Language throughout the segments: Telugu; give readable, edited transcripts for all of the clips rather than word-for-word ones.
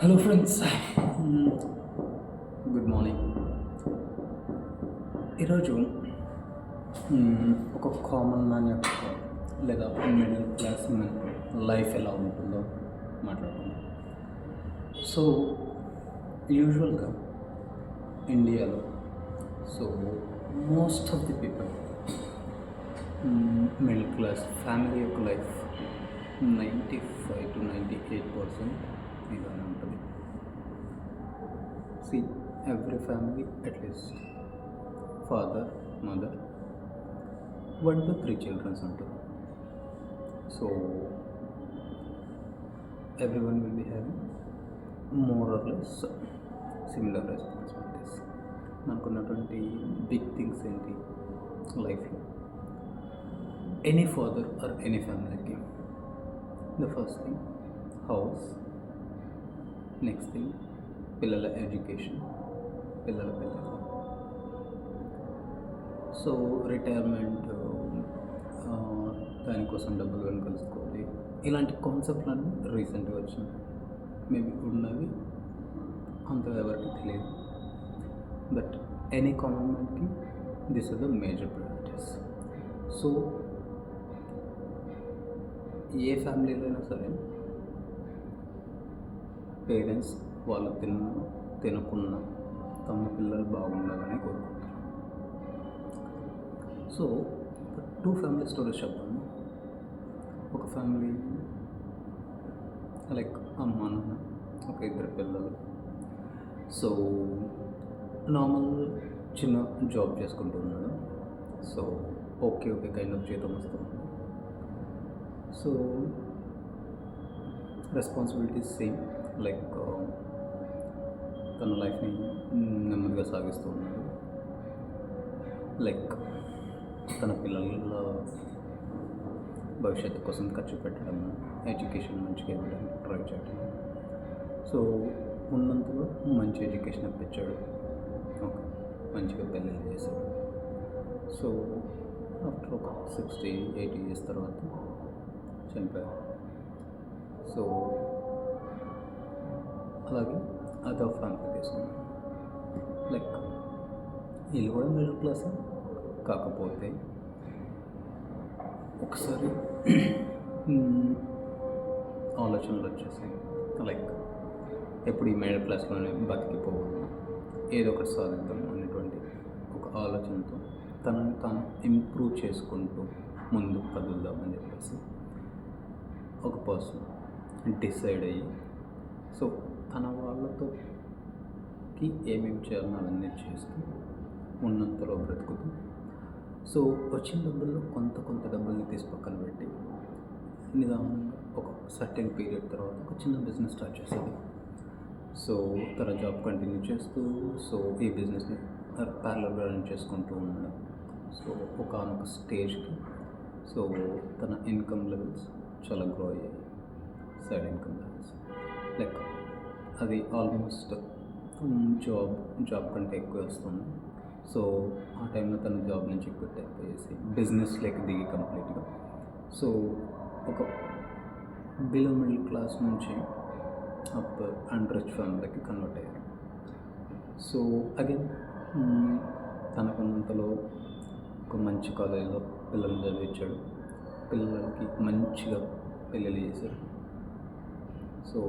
Hello friends, good morning. ఈరోజు ఒక కామన్ మ్యాన్ యొక్క లేదా మిడిల్ క్లాస్ మ్యాన్ లైఫ్ ఎలా ఉంటుందో మాట్లాడుకుందాం. సో యూజువల్గా ఇండియాలో most of the people middle class family యొక్క లైఫ్ 95 to 98% ఇలానే ఉంటుంది. Every family at least father, mother, 1 to 3 childrens ఉంటారు. So every one will be having more or less similar responsibilities. మనకున్నటువంటి బిగ్ థింగ్స్ ఏంటి లైఫ్లో? ఎనీ ఫాదర్ ఆర్ ఎనీ ఫ్యామిలీకి the first thing house, next thing పిల్లల ఎడ్యుకేషన్, పిల్లల పిల్లలు. సో రిటైర్మెంట్, దానికోసం డబ్బులు కానీ కలుసుకోవాలి, ఇలాంటి కాన్సెప్ట్లన్నీ రీసెంట్గా వచ్చినాయి. మేబీ ఉన్నవి అంతగా ఎవరికి తెలియదు. బట్ ఎనీ కామన్ మ్యాన్కి this are the major priorities. So ఏ ఫ్యామిలీలో అయినా సరే పేరెంట్స్ వాళ్ళు తినకున్న తమ పిల్లలు బాగుండాలని కోరుకుంటారు. సో 2 ఫ్యామిలీ స్టోరీస్ చెప్తాను. ఒక ఫ్యామిలీ లైక్ అమ్మ నాన్న, ఒక 2 పిల్లలు. సో నార్మల్ చిన్న జాబ్ చేసుకుంటూ ఉన్నాడు. సో ఓకే కైండ్ ఆఫ్ జీతం వస్తుంది. సో రెస్పాన్సిబిలిటీస్ సేమ్, లైక్ తన లైఫ్ని నెమ్మదిగా సాగిస్తూ ఉన్నాడు. లైక్ తన పిల్లల భవిష్యత్తు కోసం ఖర్చు పెట్టడం, ఎడ్యుకేషన్ మంచిగా ఇవ్వడానికి ట్రై చేయడం. సో ఉన్నంతలో మంచి ఎడ్యుకేషన్ ఇప్పించాడు, ఓకే, మంచిగా పెళ్ళిళ్ళు చేశాడు. సో ఆఫ్టర్ ఒక 60-80 years తర్వాత చనిపోయారు. సో అలాగే అదర్ ఫ్యామిలీ తీసుకున్నాం. లైక్ వీళ్ళు కూడా మిడిల్ క్లాస్, కాకపోతే ఒకసారి ఆలోచనలు వచ్చేసాయి. లైక్ ఎప్పుడు ఈ మిడిల్ క్లాస్లోనే బతికిపోవాలి, ఏదో ఒకటి సాధిద్దాం అనేటువంటి ఒక ఆలోచనతో తనని తాను ఇంప్రూవ్ చేసుకుంటూ ముందుకు కదులుదామని చెప్పేసి ఒక పర్సన్ డిసైడ్ అయ్యి, సో తన వాళ్ళతోకి ఏమేమి చేయాలని అవన్నీ చేస్తూ ఉన్నంతలో బ్రతుకుతూ, సో వచ్చిన డబ్బుల్లో కొంత డబ్బుల్ని తీసి పక్కన పెట్టి నిదానంగా ఒక సర్టెన్ పీరియడ్ తర్వాత ఒక చిన్న బిజినెస్ స్టార్ట్ చేశాడు. సో తన జాబ్ కంటిన్యూ చేస్తూ సో ఈ బిజినెస్ని ప్యారలల్గా రన్ చేసుకుంటూ ఉన్నాడు. సో ఒకనొక స్టేజ్కి సో తన ఇన్కమ్ లెవెల్స్ చాలా గ్రో అయ్యాయి. సైడ్ ఇన్కమ్ లెవెల్స్ లైక్ అది ఆల్మోస్ట్ జాబ్ కంటే ఎక్కువ వస్తుంది. సో ఆ టైంలో తన జాబ్ నుంచి క్విట్ అయిపోయేసి బిజినెస్లోకి దిగి కంప్లీట్గా సో ఒక బిలో మిడిల్ క్లాస్ నుంచి అప్ అండ్ రిచ్ ఫ్యామిలీకి కన్వర్ట్ అయ్యారు. సో అగైన్ తనకున్నంతలో ఒక మంచి కాలేజీలో పిల్లల్ని చదివించాడు, పిల్లలకి మంచిగా పెళ్ళిళ్ళు చేశారు. సో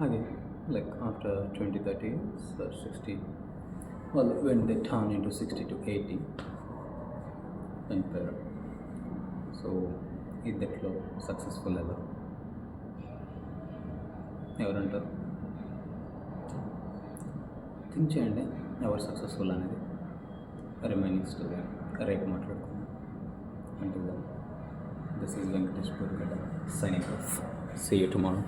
అదే లైక్ ఆఫ్టర్ 20-30 years or 60, వాళ్ళు when they turn into 60 to 80 చనిపోయారు. సో ఇద్దట్లో సక్సెస్ఫుల్ ఎవరంటారు? థింక్ చేయండి, ఎవరు సక్సెస్ఫుల్ అనేది. రిమైనింగ్ స్టోరీ రేపు మాట్లాడుకుందాం. Until then, this is Venkatesh Purgada signing off. See you tomorrow.